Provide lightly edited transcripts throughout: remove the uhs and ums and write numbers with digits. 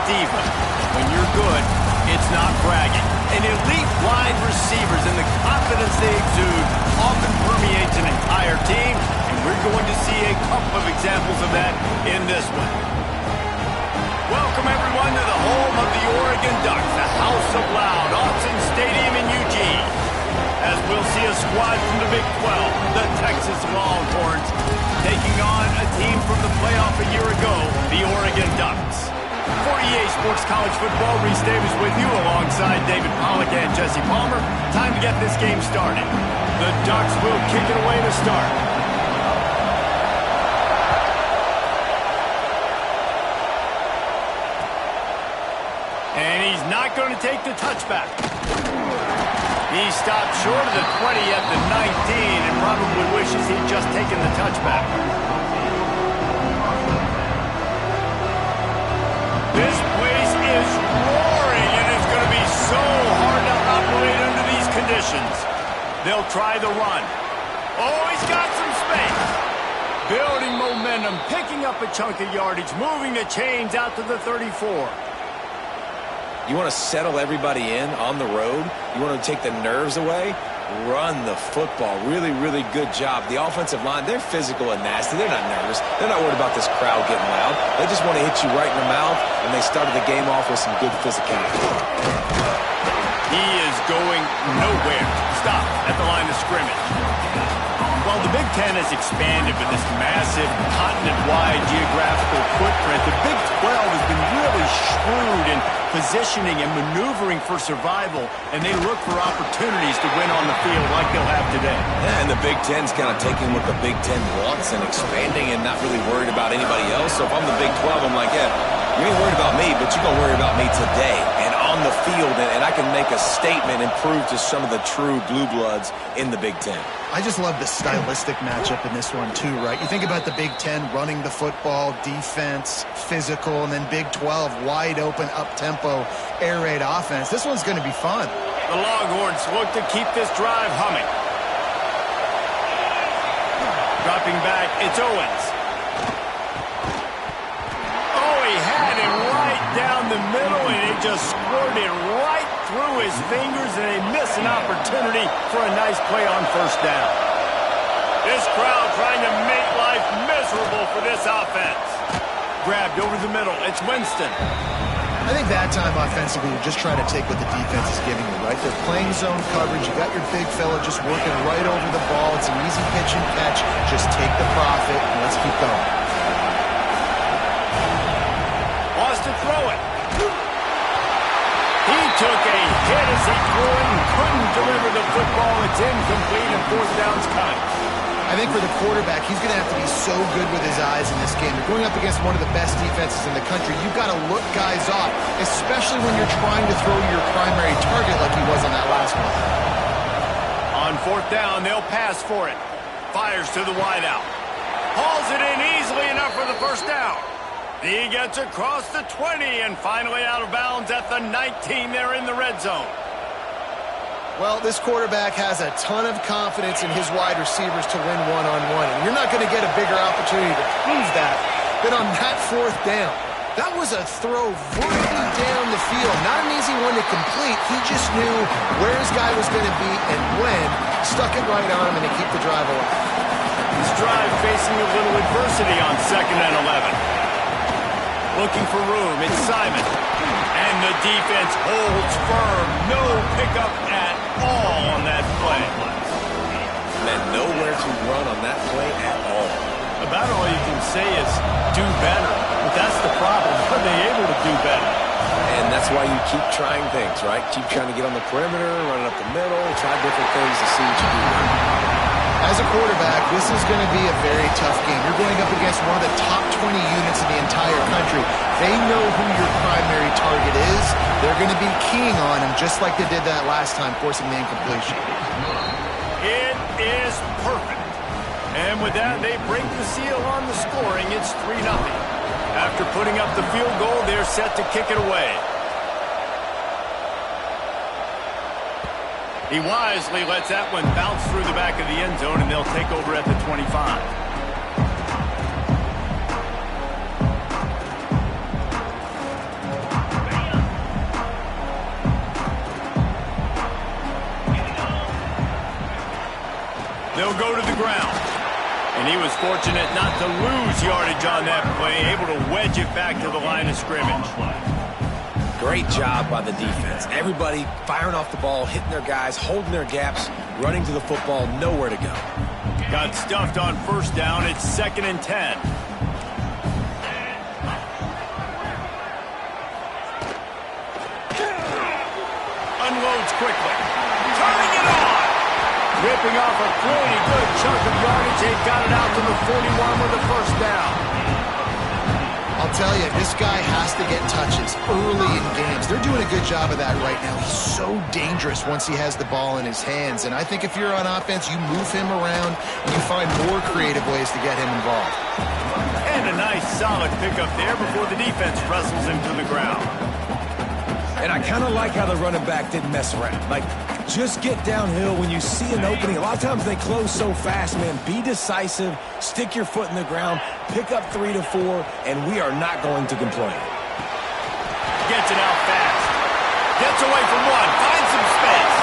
diva. When you're good, it's not bragging. And elite wide receivers and the confidence they exude often permeates an entire team, and we're going to see a couple of examples of that in this one. Welcome, everyone, to the home of the Oregon Ducks, the House of Loud, Autzen Stadium in Eugene. As we'll see a squad from the Big 12, the Texas Longhorns, taking on a team from the playoff a year ago, the Oregon Ducks. For EA Sports College Football, Reese Davis with you alongside David Pollack and Jesse Palmer. Time to get this game started. The Ducks will kick it away to start. And he's not going to take the touchback. He stopped short of the 20 at the 19 and probably wishes he'd just taken the touchback. This place is roaring, and it's going to be so hard to operate under these conditions. They'll try the run. Oh, he's got some space. Building momentum, picking up a chunk of yardage, moving the chains out to the 34. You want to settle everybody in on the road? You want to take the nerves away? Run the football. Really, really good job. The offensive line, they're physical and nasty. They're not nervous. They're not worried about this crowd getting loud. They just want to hit you right in the mouth, and they started the game off with some good physicality. He is going nowhere. Stop at the line of scrimmage. While the Big Ten has expanded with this massive continent-wide geographical footprint, the Big 12 has been really shrewd in positioning and maneuvering for survival, and they look for opportunities to win on the field like they'll have today. Yeah, and the Big Ten's kind of taking what the Big Ten wants and expanding and not really worried about anybody else. So if I'm the Big 12, I'm like, yeah, you ain't worried about me, but you're going to worry about me today and on the field, and I can make a statement and prove to some of the true blue bloods in the Big Ten. I just love the stylistic matchup in this one too, right? You think about the Big Ten running the football, defense, physical, and then Big 12 wide open, up-tempo, air raid offense. This one's going to be fun. The Longhorns look to keep this drive humming. Dropping back, it's Owens. Oh, he had him right down the middle, and it just squirted right through his fingers, and they miss an opportunity for a nice play on first down. This crowd trying to make life miserable for this offense. Grabbed over the middle. It's Winston. I think that time offensively, you just try to take what the defense is giving you, right? They're playing zone coverage. You got your big fella just working right over the ball. It's an easy pitch and catch. Just take the profit, and let's keep going. Wants to throw it. He took a hit as he threw it and couldn't deliver the football. It's incomplete, and fourth down's coming. I think for the quarterback, he's going to have to be so good with his eyes in this game. You're going up against one of the best defenses in the country. You've got to look guys off, especially when you're trying to throw your primary target like he was on that last one. On fourth down, they'll pass for it. Fires to the wideout. Hauls it in easily enough for the first down. He gets across the 20 and finally out of bounds at the 19 there in the red zone. Well, this quarterback has a ton of confidence in his wide receivers to win one-on-one, and you're not going to get a bigger opportunity to prove that than on that fourth down. That was a throw vertically down the field. Not an easy one to complete. He just knew where his guy was going to be and when. Stuck it right on him and to keep the drive alive. This drive facing a little adversity on 2nd and 11. Looking for room, it's Simon. And the defense holds firm. No pickup at all on that play. And nowhere to run on that play at all. About all you can say is do better. But that's the problem. Are they able to do better? And that's why you keep trying things, right? Keep trying to get on the perimeter, running up the middle, try different things to see what you do. As a quarterback, this is going to be a very tough game. You're going up against one of the top 20 units in the entire country. They know who your primary target is. They're going to be keying on him just like they did that last time, forcing the incompletion. It is perfect. And with that, they break the seal on the scoring. It's 3-0. After putting up the field goal, they're set to kick it away. He wisely lets that one bounce through the back of the end zone, and they'll take over at the 25. They'll go to the ground. And he was fortunate not to lose yardage on that play, able to wedge it back to the line of scrimmage. Great job by the defense. Everybody firing off the ball, hitting their guys, holding their gaps, running to the football, nowhere to go. Got stuffed on first down. It's 2nd and 10. Unloads quickly. Turning it on. Ripping off a pretty good chunk of yardage. They've got it out to the 41 with a first down. I'll tell you, this guy has to get touches early in games. They're doing a good job of that right now. He's so dangerous once he has the ball in his hands. And I think if you're on offense, you move him around and you find more creative ways to get him involved. And a nice solid pickup there before the defense wrestles him to the ground. And I kind of like how the running back didn't mess around. Like, just get downhill when you see an opening. A lot of times they close so fast, man. Be decisive, stick your foot in the ground, pick up 3 to 4, and we are not going to complain. Gets it out fast. Gets away from one. Finds some space.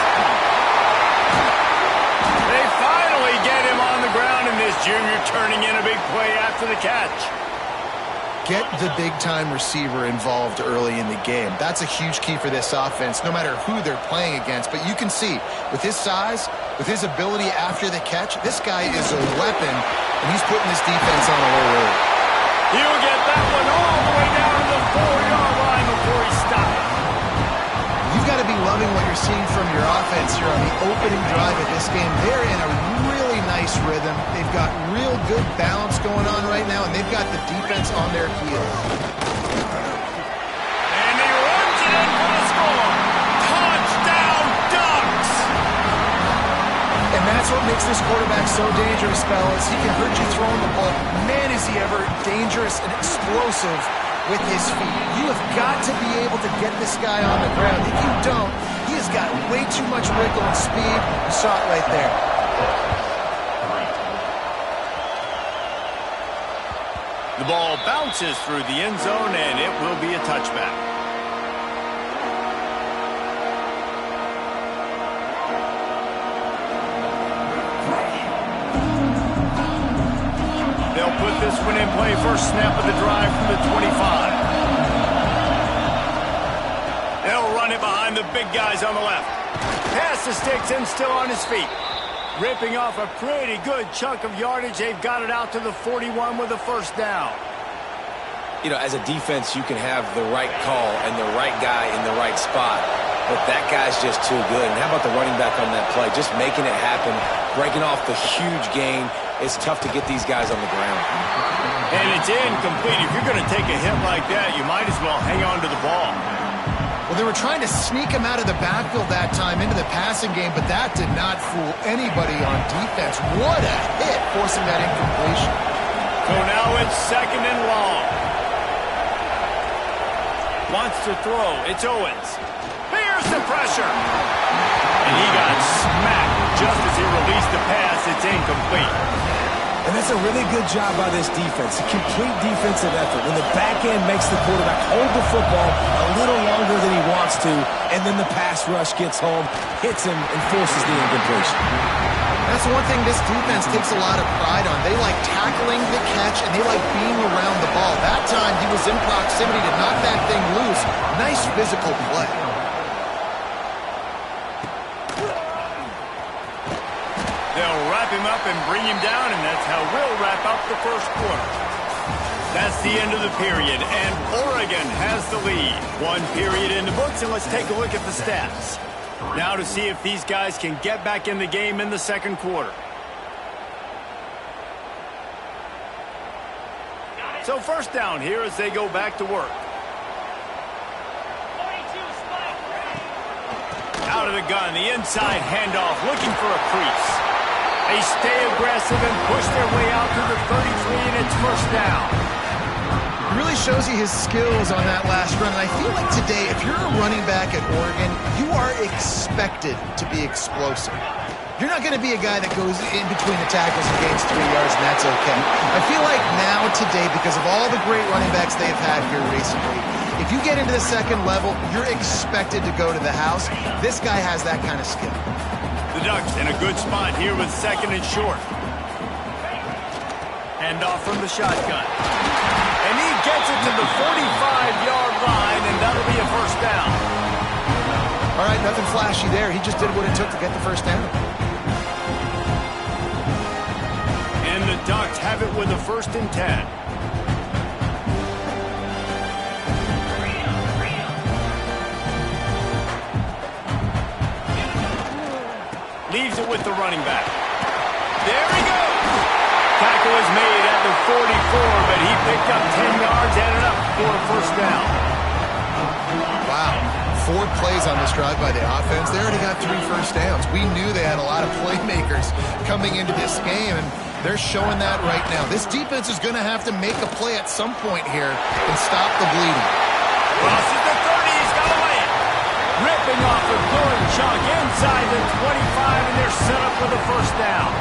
They finally get him on the ground, and this junior turning in a big play after the catch. Get the big-time receiver involved early in the game. That's a huge key for this offense, no matter who they're playing against. But you can see, with his size, with his ability after the catch, this guy is a weapon, and he's putting this defense on a low road. He'll get that one all the way down to the 4-yard line before he stops. You've got to be loving what you're seeing from your offense here on the opening drive of this game. They're in a really nice rhythm. They've got real good balance going on right now, and they've got the defense on their heels. And he runs it in for the score. Touchdown, Ducks! And that's what makes this quarterback so dangerous, fellas. He can hurt you throwing the ball. Man, is he ever dangerous and explosive with his feet. You have got to be able to get this guy on the ground. If you don't, he has got way too much wiggle and speed. You saw it right there. The ball bounces through the end zone, and it will be a touchback. They'll put this one in play. First snap of the drive from the 25. They'll run it behind the big guys on the left. Pass to Sticks and still on his feet. Ripping off a pretty good chunk of yardage. They've got it out to the 41 with a first down. You know, as a defense, you can have the right call and the right guy in the right spot, but that guy's just too good. And how about the running back on that play? Just making it happen, breaking off the huge gain. It's tough to get these guys on the ground. And it's incomplete. If you're going to take a hit like that, you might as well hang on to the ball. Well, they were trying to sneak him out of the backfield that time into the passing game, but that did not fool anybody on defense. What a hit, forcing that incompletion. So now it's 2nd and long. Wants to throw. It's Owens. Here's the pressure. And he got smacked just as he released the pass. It's incomplete. And that's a really good job by this defense. A complete defensive effort. When the back end makes the quarterback hold the football a little longer than he wants to, and then the pass rush gets home, hits him, and forces the incompletion. That's one thing this defense takes a lot of pride on. They like tackling the catch, and they like being around the ball. That time, he was in proximity to knock that thing loose. Nice physical play. They'll wrap him up and bring him down, and that's how we'll wrap up the first quarter. That's the end of the period, and Oregon has the lead. One period in the books, and let's take a look at the stats. Now to see if these guys can get back in the game in the second quarter. So first down here as they go back to work. Out of the gun, the inside handoff, looking for a crease. They stay aggressive and push their way out to the 33, and it's first down. It really shows you his skills on that last run. And I feel like today, if you're a running back at Oregon, you are expected to be explosive. You're not going to be a guy that goes in between the tackles and gains 3 yards, and that's okay. I feel like now today, because of all the great running backs they have had here recently, if you get into the second level, you're expected to go to the house. This guy has that kind of skill. The Ducks in a good spot here with second and short. Hand off from the shotgun. And he gets it to the 45-yard line, and that'll be a first down. All right, nothing flashy there. He just did what it took to get the first down. And the Ducks have it with a 1st and 10. Leaves it with the running back. There he goes. Tackle is made at the 44, but he picked up 10 yards and enough for a first down. Wow. 4 plays on this drive by the offense. They already got 3 first downs. We knew they had a lot of playmakers coming into this game, and they're showing that right now. This defense is going to have to make a play at some point here and stop the bleeding. Crosses the 30. He's got away. Ripping off a good chunk inside the 25, and they're set up for the first down.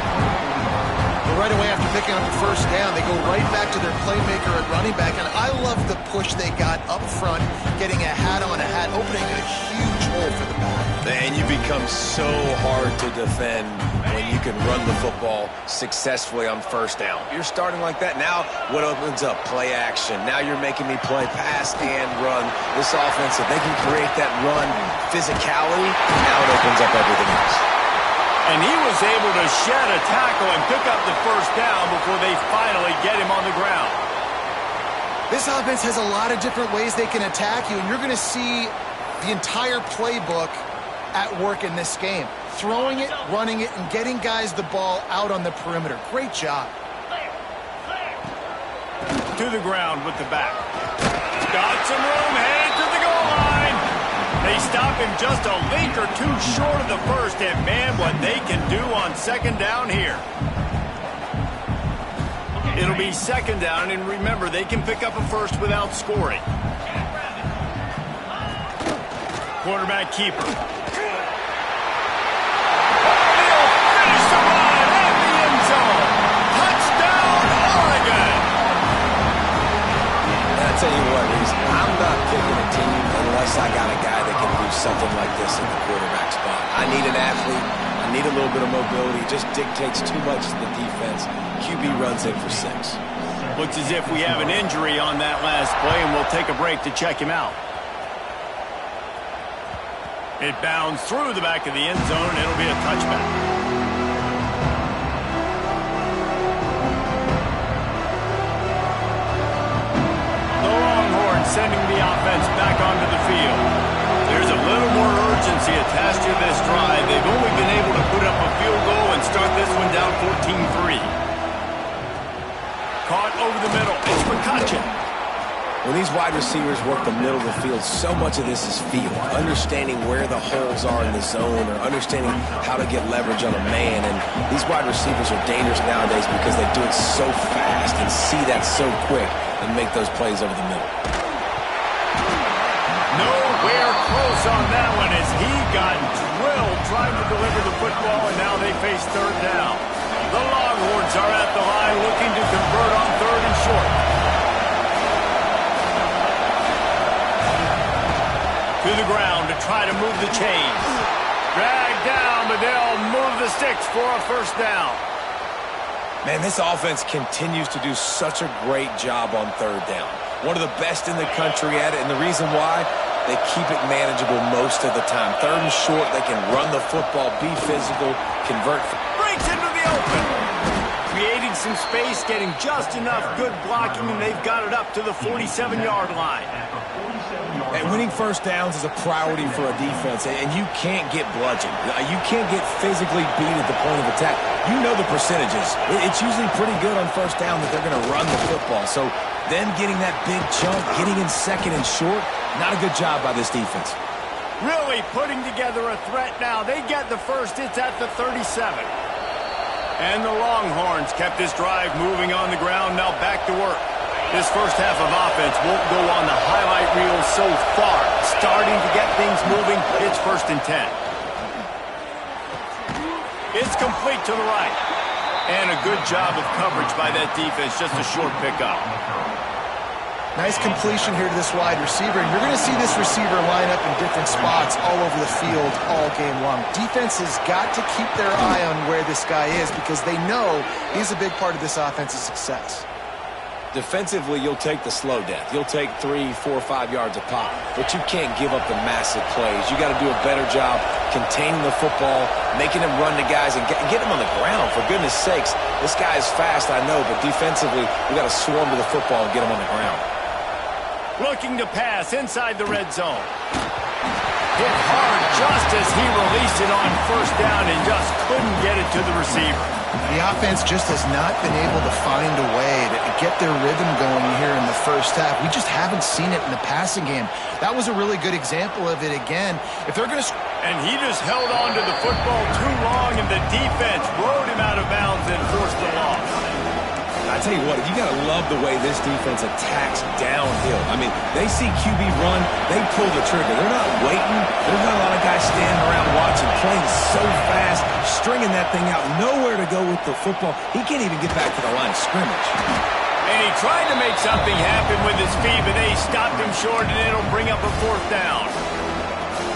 Right away after picking up the first down, they go right back to their playmaker at running back, and I love the push they got up front, getting a hat on a hat, opening a huge hole for the back. And you become so hard to defend when you can run the football successfully on first down. You're starting like that. Now what opens up? Play action. Now you're making me play pass and run. This offense, if they can create that run physicality, now it opens up everything else. And he was able to shed a tackle and pick up the first down before they finally get him on the ground. This offense has a lot of different ways they can attack you, and you're going to see the entire playbook at work in this game. Throwing it, running it, and getting guys the ball out on the perimeter. Great job. To the ground with the back. Got some room, headed to the goal line. They stop him just a link or two short of the first, and man, what they can do on second down here. It'll be second down, and remember, they can pick up a first without scoring. Quarterback keeper. He'll finish the run at the end zone. Touchdown, Oregon! I'll tell you what, Reese, I'm not picking a team unless I got a guy that can do something like this in the quarterback spot. I need an athlete. I need a little bit of mobility. It just dictates too much to the defense. QB runs in for 6. Looks as if we have an injury on that last play, and we'll take a break to check him out. It bounds through the back of the end zone, and it'll be a touchback. The Longhorns sending the offense back onto the field. There's a little more urgency attached to this drive. They've only been able to put up a field goal and start this one down 14-3. Caught over the middle. It's McCutcheon. When these wide receivers work the middle of the field, so much of this is feel. Understanding where the holes are in the zone or understanding how to get leverage on a man. And these wide receivers are dangerous nowadays because they do it so fast and see that so quick and make those plays over the middle. Nowhere close on that one as he got drilled trying to deliver the football, and now they face third down. The Longhorns are at the line looking to convert on third and short. To the ground to try to move the chains. Dragged down, but they'll move the sticks for a first down. Man, this offense continues to do such a great job on third down. One of the best in the country at it, and the reason why, they keep it manageable most of the time. Third and short, they can run the football, be physical, convert. Breaks into the open. Creating some space, getting just enough good blocking, and they've got it up to the 47-yard line. And winning first downs is a priority for a defense, and you can't get bludgeoned. You can't get physically beat at the point of attack. You know the percentages. It's usually pretty good on first down that they're going to run the football. So them getting that big chunk, getting in second and short, not a good job by this defense. Really putting together a threat now. They get the first. It's at the 37. And the Longhorns kept this drive moving on the ground. Now back to work. This first half of offense won't go on the highlight reel so far. Starting to get things moving. It's 1st and 10. It's complete to the right. And a good job of coverage by that defense. Just a short pickup. Nice completion here to this wide receiver, and you're going to see this receiver line up in different spots all over the field all game long. Defense has got to keep their eye on where this guy is because they know he's a big part of this offense's success. Defensively, you'll take the slow death. You'll take 3, 4, 5 yards a pop, but you can't give up the massive plays. You got to do a better job containing the football, making him run to guys, and get him on the ground. For goodness sakes, this guy is fast, I know, but defensively, we got to swarm to the football and get him on the ground. Looking to pass inside the red zone. Hit hard just as he released it on first down and just couldn't get it to the receiver. The offense just has not been able to find a way to get their rhythm going here in the first half. We just haven't seen it in the passing game. That was a really good example of it again. If they're going to... And he just held on to the football too long, and the defense rode him out of bounds and forced the loss. I tell you what, you got to love the way this defense attacks downhill. I mean, they see QB run, they pull the trigger. They're not waiting. There's not a lot of guys standing around watching, playing so fast, stringing that thing out, nowhere to go with the football. He can't even get back to the line of scrimmage. And he tried to make something happen with his feet, but they stopped him short, and it'll bring up a fourth down.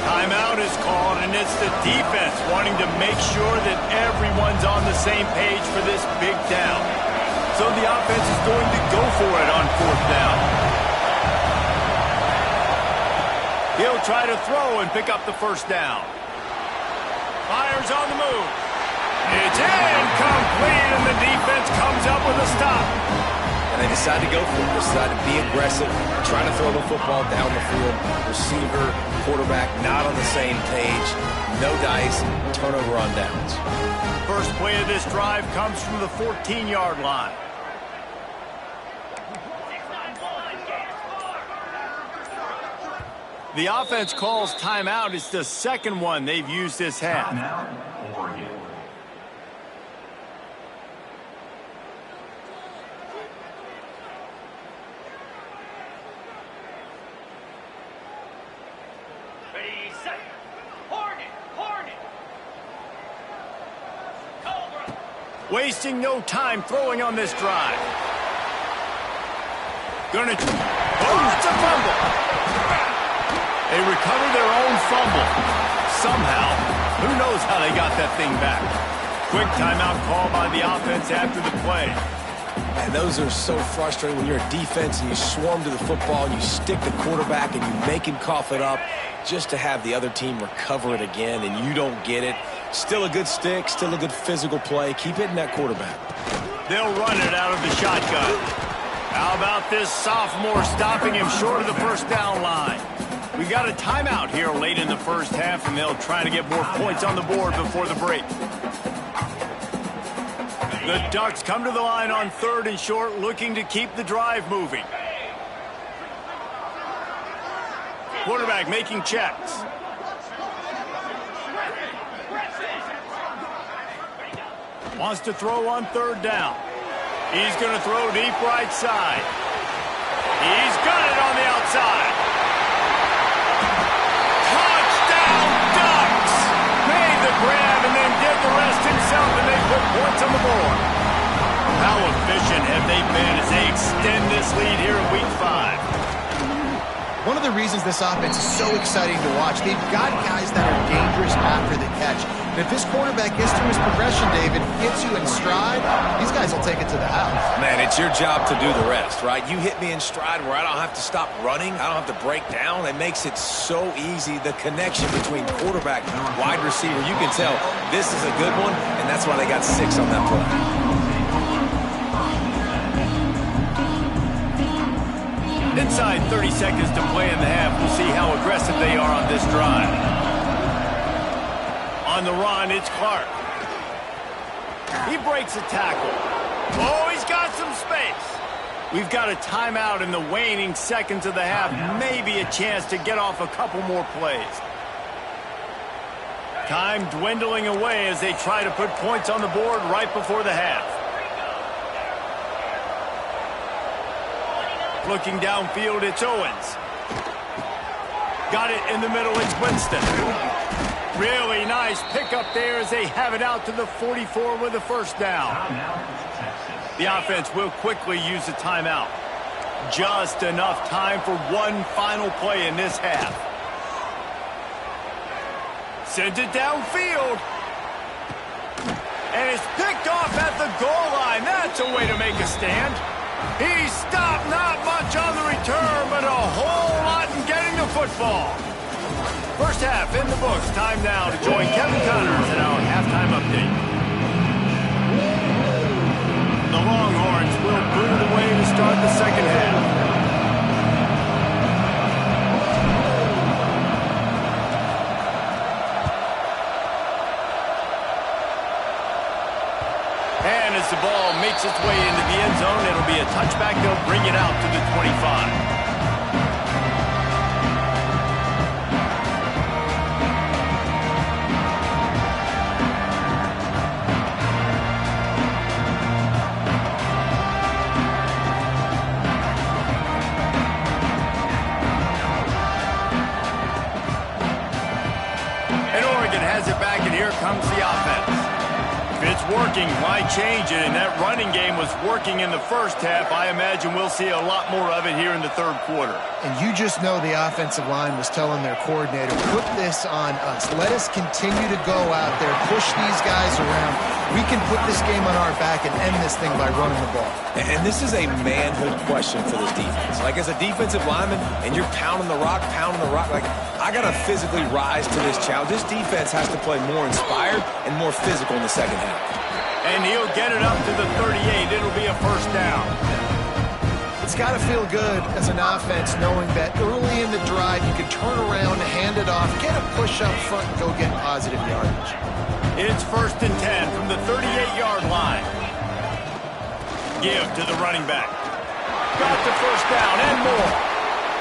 Timeout is called, and it's the defense wanting to make sure that everyone's on the same page for this big down. So the offense is going to go for it on fourth down. He'll try to throw and pick up the first down. Fires on the move. It's incomplete, and the defense comes up with a stop. And they decide to go for it. They decide to be aggressive, try to throw the football down the field. Receiver, quarterback, not on the same page. No dice, turnover on downs. First play of this drive comes from the 14-yard line. The offense calls timeout. It's the second one they've used this half. Timeout, Oregon. Ready, set. Hornet. Cobra. Wasting no time throwing on this drive. It's a fumble. They recover their own fumble. Somehow, who knows how they got that thing back. Quick timeout call by the offense after the play. And those are so frustrating when you're a defense and you swarm to the football, and you stick the quarterback and you make him cough it up just to have the other team recover it again, and you don't get it. Still a good stick, still a good physical play. Keep hitting that quarterback. They'll run it out of the shotgun. How about this sophomore stopping him short of the first down line? We got a timeout here late in the first half, and they'll try to get more points on the board before the break. The Ducks come to the line on 3rd and short, looking to keep the drive moving. Quarterback making checks. Wants to throw on 3rd down. He's going to throw deep right side. He's got it on the outside. Grab and then did the rest himself, and they put points on the board. How efficient have they been as they extend this lead here in Week 5? One of the reasons this offense is so exciting to watch, they've got guys that are dangerous after the catch. And if this quarterback gets through his progression, David, gets you in stride, these guys will take it to the house. Man, it's your job to do the rest, right? You hit me in stride where I don't have to stop running. I don't have to break down. It makes it so easy. The connection between quarterback and wide receiver, you can tell this is a good one, and that's why they got 6 on that play. Inside 30 seconds to play in the half. We'll see how aggressive they are on this drive. On the run, it's Clark. He breaks a tackle. Oh, he's got some space. We've got a timeout in the waning seconds of the half. Maybe a chance to get off a couple more plays. Time dwindling away as they try to put points on the board right before the half. Looking downfield, it's Owens. Got it in the middle, it's Winston. Really nice pickup there as they have it out to the 44 with a first down. The offense will quickly use a timeout. Just enough time for one final play in this half. Sends it downfield. And it's picked off at the goal line. That's a way to make a stand. He stopped, not much on the return, but a whole lot in getting the football. First half in the books. Time now to join Kevin Connors in our halftime update. The Longhorns will boot it away to start the second half. And as the ball makes its way into the end zone, it'll be a touchback. They'll bring it out to the 25. And Oregon has it back, and here comes the offense. It's working. Why change it? And that running game was working in the first half. I imagine we'll see a lot more of it here in the third quarter. And you just know the offensive line was telling their coordinator, put this on us. Let us continue to go out there, push these guys around. We can put this game on our back and end this thing by running the ball. And this is a manhood question for this defense. Like, as a defensive lineman, and you're pounding the rock, like, I got to physically rise to this challenge. This defense has to play more inspired and more physical in the second half. And he'll get it up to the 38. It'll be a first down. It's got to feel good as an offense knowing that early in the drive you can turn around, hand it off, get a push up front, and go get positive yardage. It's 1st and 10 from the 38-yard line. Give to the running back. Got the first down and more.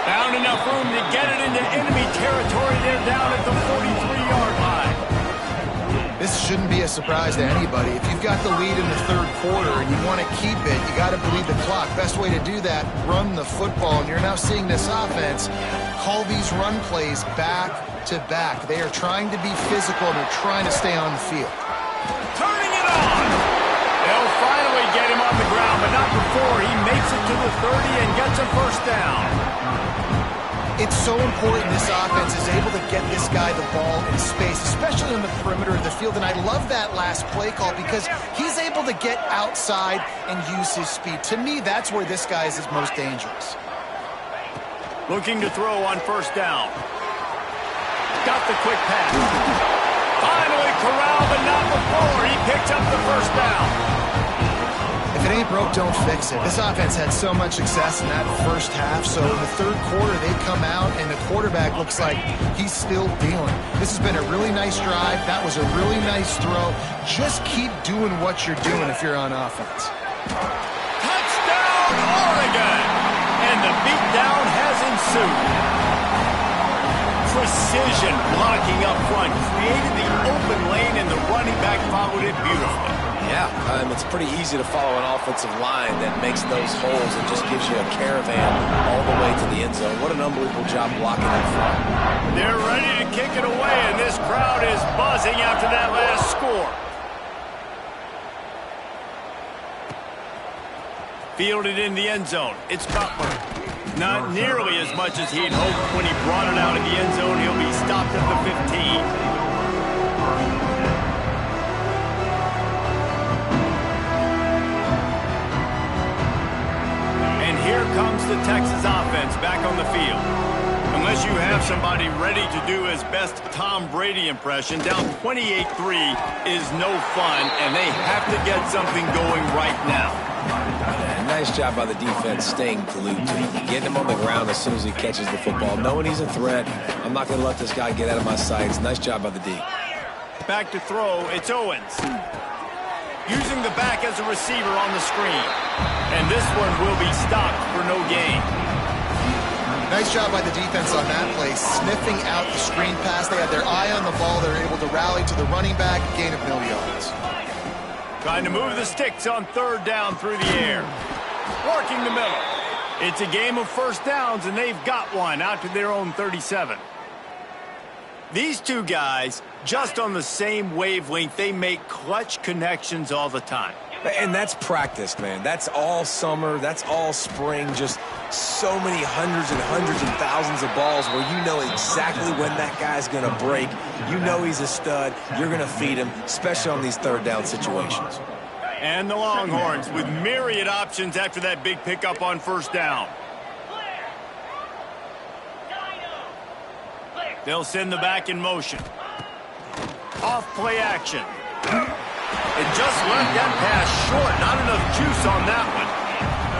Found enough room to get it into enemy territory. They're down at the 43-yard line. This shouldn't be a surprise to anybody. If you've got the lead in the third quarter and you want to keep it, you got to bleed the clock. Best way to do that, run the football. And you're now seeing this offense call these run plays back to back. They are trying to be physical and they're trying to stay on the field. Turning it on. They'll finally get him on the ground, but not before he makes it to the 30 and gets a first down. It's so important this offense is able to get this guy the ball in space, especially on the perimeter of the field. And I love that last play call because he's able to get outside and use his speed. To me, that's where this guy is most dangerous. Looking to throw on first down. Got the quick pass. Finally corralled, but not before. He picks up the first down. If it ain't broke, don't fix it. This offense had so much success in that first half, so in the third quarter they come out and the quarterback looks like he's still dealing. This has been a really nice drive. That was a really nice throw. Just keep doing what you're doing if you're on offense. Touchdown, Oregon! And the beatdown has ensued. Precision blocking up front created the open lane, and the running back followed it beautifully. Yeah, it's pretty easy to follow an offensive line that makes those holes and just gives you a caravan all the way to the end zone. What an unbelievable job blocking up front. They're ready to kick it away, and this crowd is buzzing after that last score. Fielded in the end zone. It's Butler. Not nearly as much as he'd hoped when he brought it out of the end zone. He'll be stopped at the 15. Here comes the Texas offense back on the field. Unless you have somebody ready to do his best Tom Brady impression, down 28-3 is no fun, and they have to get something going right now. Nice job by the defense staying glued to him, getting him on the ground as soon as he catches the football, knowing he's a threat. I'm not going to let this guy get out of my sights. Nice job by the D. Back to throw, it's Owens. Using the back as a receiver on the screen. And this one will be stopped for no gain. Nice job by the defense on that play, sniffing out the screen pass. They had their eye on the ball. They were able to rally to the running back, gain of no yards. Trying to move the sticks on third down through the air. Working the middle. It's a game of first downs, and they've got one out to their own 37. These two guys, just on the same wavelength, they make clutch connections all the time. And that's practice, man. That's all summer. That's all spring. Just so many hundreds and thousands of balls where you know exactly when that guy's going to break. You know he's a stud. You're going to feed him, especially on these third down situations. And the Longhorns with myriad options after that big pickup on first down. They'll send the back in motion. Off play action. It just left that pass short. Not enough juice on that one.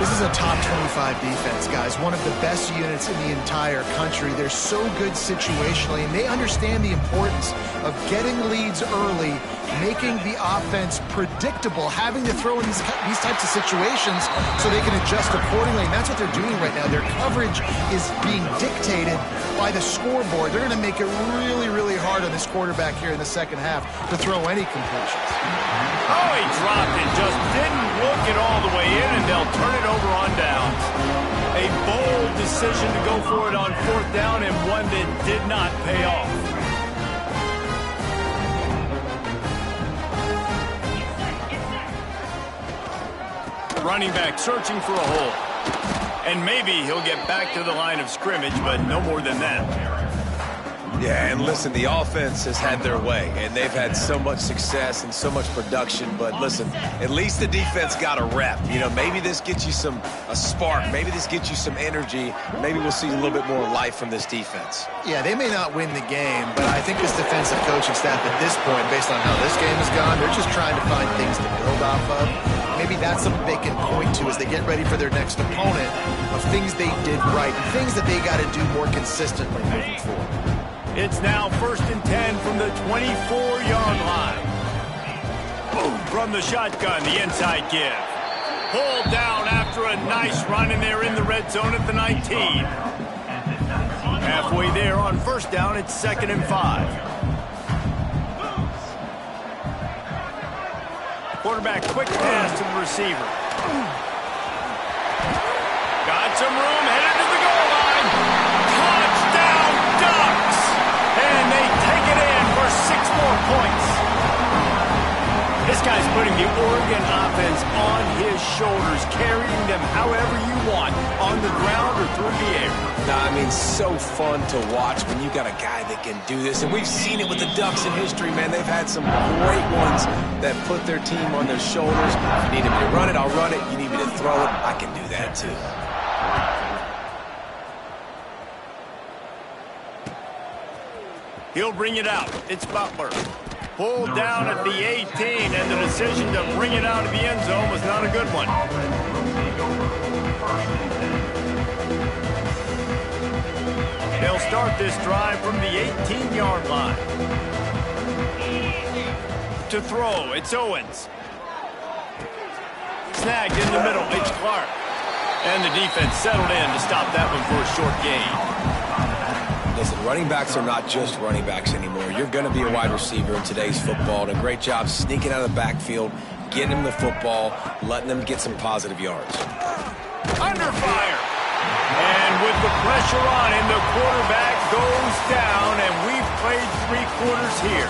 This is a top 25 defense, guys. One of the best units in the entire country. They're so good situationally, and they understand the importance of getting leads early, making the offense predictable, having to throw in these types of situations so they can adjust accordingly. And that's what they're doing right now. Their coverage is being dictated by the scoreboard. They're going to make it really, really hard on this quarterback here in the second half to throw any completions. Oh, he dropped it. Just didn't look it all the way in, and they'll turn it over on downs. A bold decision to go for it on fourth down, and one that did not pay off. Running back searching for a hole. And maybe he'll get back to the line of scrimmage, but no more than that. Yeah, and listen, the offense has had their way, and they've had so much success and so much production. But listen, at least the defense got a rep. You know, maybe this gets you a spark. Maybe this gets you some energy. Maybe we'll see a little bit more life from this defense. Yeah, they may not win the game, but I think this defensive coaching staff at this point, based on how this game has gone, they're just trying to find things to build off of. Maybe that's something they can point to as they get ready for their next opponent of things they did right, things that they got to do more consistently moving forward. It's now 1st and 10 from the 24-yard line. Boom, from the shotgun, the inside give. Pulled down after a nice run, and they're in the red zone at the 19. Halfway there on first down, it's 2nd and 5. Quarterback quick pass to the receiver. Got some room, headed to the goal line. Touchdown Ducks! And they take it in for 6 more points. This guy's putting the Oregon offense on his shoulders, carrying them however you want, on the ground or through the air. I mean, so fun to watch when you got a guy that can do this. And we've seen it with the Ducks in history, man. They've had some great ones that put their team on their shoulders. If you need me to run it, I'll run it. You need me to throw it, I can do that too. He'll bring it out. It's Butler. Pulled down at the 18, and the decision to bring it out of the end zone was not a good one. They'll start this drive from the 18-yard line. To throw, it's Owens. Snagged in the middle, it's Clark. And the defense settled in to stop that one for a short gain. Listen, running backs are not just running backs anymore. You're going to be a wide receiver in today's football. And a great job sneaking out of the backfield, getting them the football, letting them get some positive yards. Under fire. And with the pressure on him, the quarterback goes down, and we've played 3 quarters here.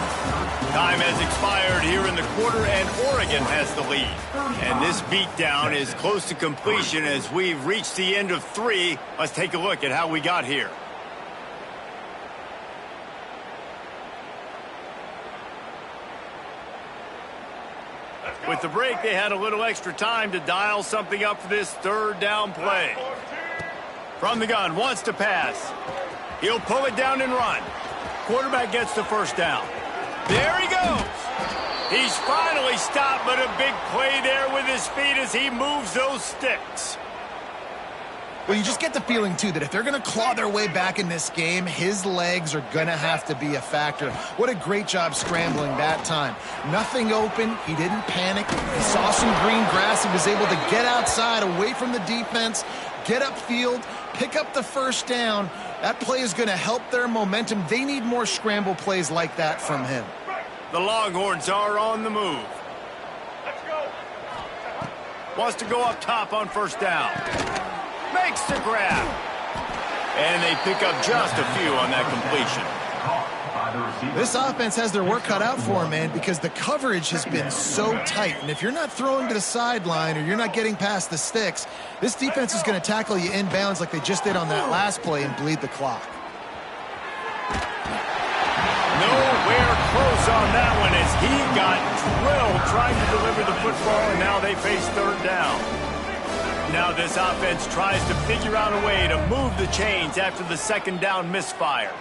Time has expired here in the quarter, and Oregon has the lead. And this beatdown is close to completion as we've reached the end of 3. Let's take a look at how we got here. With the break, they had a little extra time to dial something up for this third down play. From the gun, wants to pass. He'll pull it down and run. Quarterback gets the first down. There he goes. He's finally stopped, but a big play there with his feet as he moves those sticks. Well, you just get the feeling, too, that if they're going to claw their way back in this game, his legs are going to have to be a factor. What a great job scrambling that time. Nothing open. He didn't panic. He saw some green grass. He was able to get outside, away from the defense, get upfield, pick up the first down. That play is going to help their momentum. They need more scramble plays like that from him. The Longhorns are on the move. Let's go. Wants to go up top on first down. Makes the grab. And they pick up just a few on that completion. This offense has their work cut out for them, man, because the coverage has been so tight. And if you're not throwing to the sideline or you're not getting past the sticks, this defense is going to tackle you inbounds like they just did on that last play and bleed the clock. Nowhere close on that one as he got drilled trying to deliver the football, and now they face third down. Now this offense tries to figure out a way to move the chains after the second down misfire.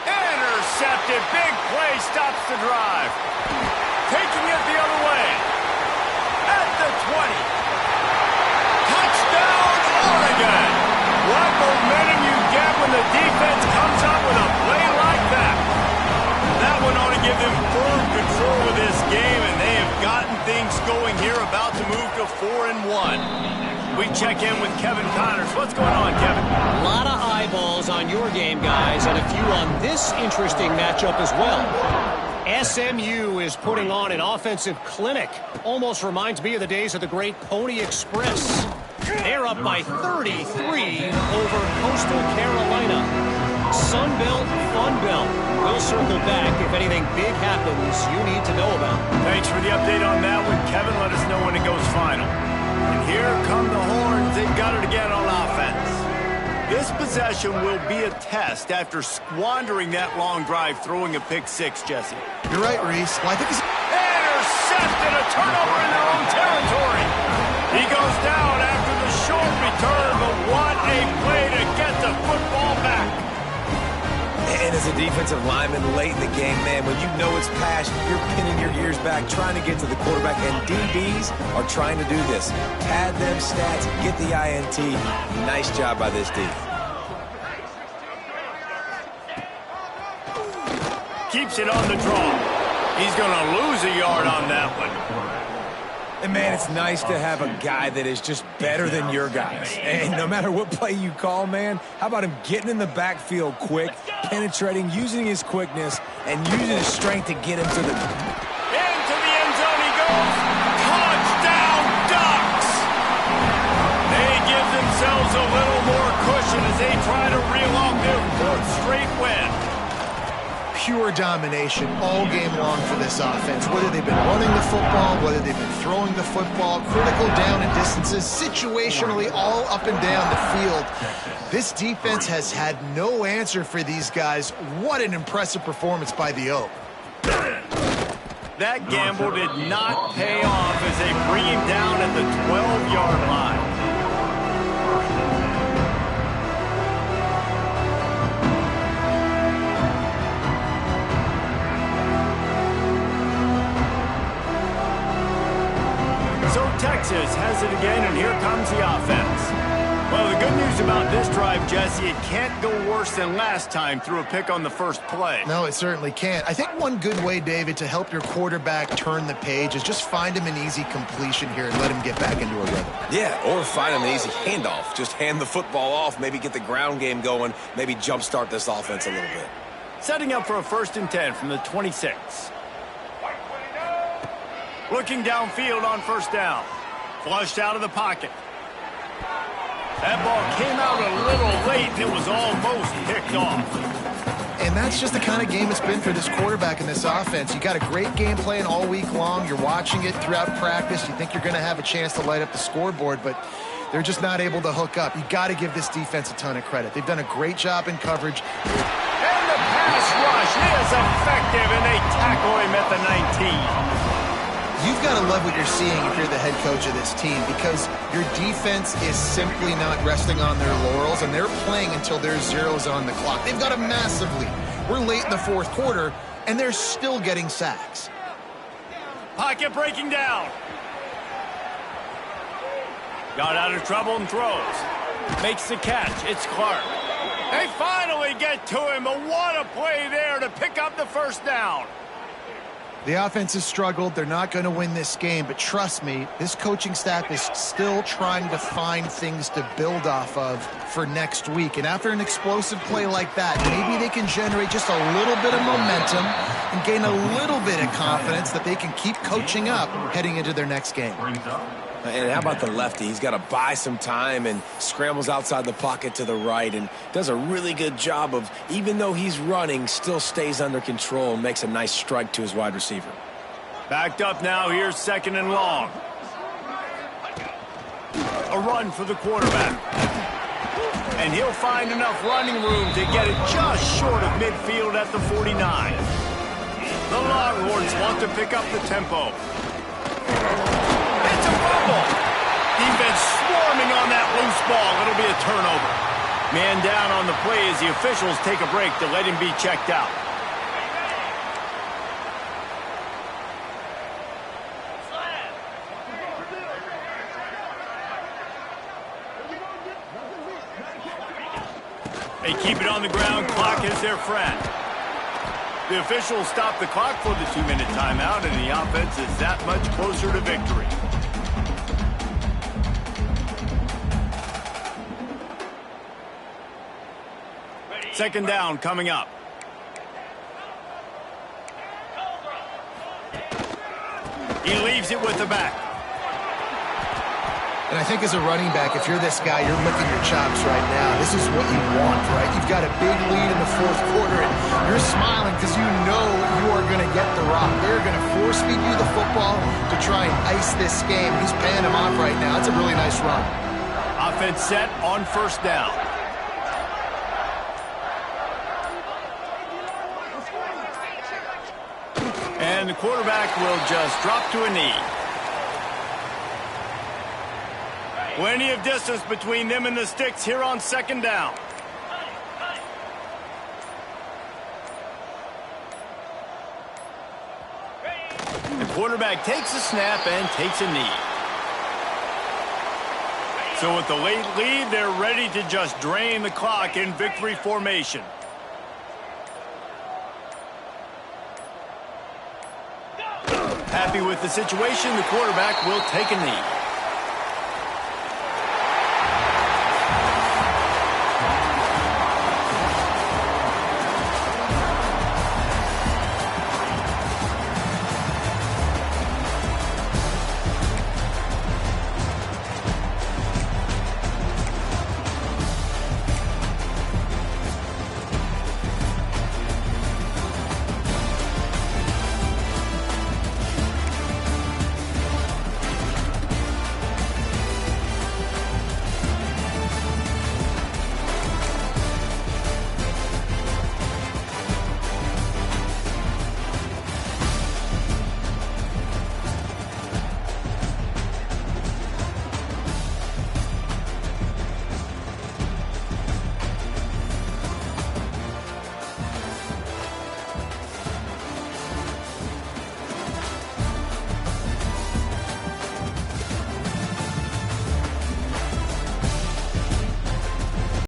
Intercepted. Big play stops the drive. Taking it the other way. At the 20. Touchdown, Oregon. What momentum you get when the defense comes up with a play like that. That one ought to give them firm control of this game, and they have gotten things going here, about to move to 4-1. We check in with Kevin Connors. What's going on, Kevin? A lot of eyeballs on your game, guys, and a few on this interesting matchup as well. SMU is putting on an offensive clinic. Almost reminds me of the days of the great Pony Express. They're up by 33 over Coastal Carolina. Sunbelt, Funbelt. We'll circle back if anything big happens you need to know about. Thanks for the update on that one, Kevin. Let us know when it goes final. And here come the horns. They've got it again on offense. This possession will be a test after squandering that long drive, throwing a pick six, Jesse. You're right, Reese. Well, I think it's... Intercepted, a turnover in their own territory. He goes down after the short return, but what a play to get the football back. And as a defensive lineman late in the game, man, when you know it's past, you're pinning your ears back, trying to get to the quarterback, and DBs are trying to do this. Pad them stats, get the INT. Nice job by this D. Keeps it on the draw. He's going to lose a yard on that one. And, man, it's nice to have a guy that is just better than your guys. And no matter what play you call, man, how about him getting in the backfield quick, penetrating, using his quickness, and using his strength to get him to the... Into the end zone he goes. Touchdown, Ducks! They give themselves a little more cushion as they try to reel off their fourth straight win. Pure domination all game long for this offense. Whether they've been running the football, whether they've been throwing the football, critical down and distances, situationally all up and down the field. This defense has had no answer for these guys. What an impressive performance by the Oak. That gamble did not pay off as they bring him down at the 12-yard line. So Texas has it again, and here comes the offense. Well, the good news about this drive, Jesse, it can't go worse than last time through a pick on the first play. No, it certainly can't. I think one good way, David, to help your quarterback turn the page is just find him an easy completion here and let him get back into a rhythm. Yeah, or find him an easy handoff. Just hand the football off, maybe get the ground game going, maybe jumpstart this offense a little bit. Setting up for a 1st and 10 from the 26. Looking downfield on first down. Flushed out of the pocket. That ball came out a little late, and it was almost picked off. And that's just the kind of game it's been for this quarterback in this offense. You got a great game plan all week long. You're watching it throughout practice. You think you're going to have a chance to light up the scoreboard, but they're just not able to hook up. You got to give this defense a ton of credit. They've done a great job in coverage. And the pass rush is effective, and they tackle him at the 19. You've got to love what you're seeing if you're the head coach of this team, because your defense is simply not resting on their laurels, and they're playing until there's zeros on the clock. They've got a massive lead. We're late in the fourth quarter, and they're still getting sacks. Pocket breaking down. Got out of trouble and throws. Makes the catch. It's Clark. They finally get to him, but what a play there to pick up the first down. The offense has struggled. They're not going to win this game, but trust me, this coaching staff is still trying to find things to build off of for next week. And after an explosive play like that, maybe they can generate just a little bit of momentum and gain a little bit of confidence that they can keep coaching up heading into their next game. And how about the lefty? He's got to buy some time and scrambles outside the pocket to the right and does a really good job of, even though he's running, still stays under control and makes a nice strike to his wide receiver. Backed up now, here's 2nd and long. A run for the quarterback. And he'll find enough running room to get it just short of midfield at the 49. The Longhorns want to pick up the tempo. It's a fumble. Defense swarming on that loose ball. It'll be a turnover. Man down on the play as the officials take a break to let him be checked out. They keep it on the ground. Clock is their friend. The officials stop the clock for the 2-minute timeout, and the offense is that much closer to victory. Second down coming up. He leaves it with the back. And I think as a running back, if you're this guy, you're licking your chops right now. This is what you want, right? You've got a big lead in the 4th quarter, and you're smiling because you know you are going to get the rock. They're going to force-feed you the football to try and ice this game. He's paying him off right now. It's a really nice run. Offense set on 1st down. And the quarterback will just drop to a knee. Plenty of distance between them and the sticks here on 2nd down. The quarterback takes a snap and takes a knee. So with the late lead, they're ready to just drain the clock in victory formation. Happy with the situation, the quarterback will take a knee.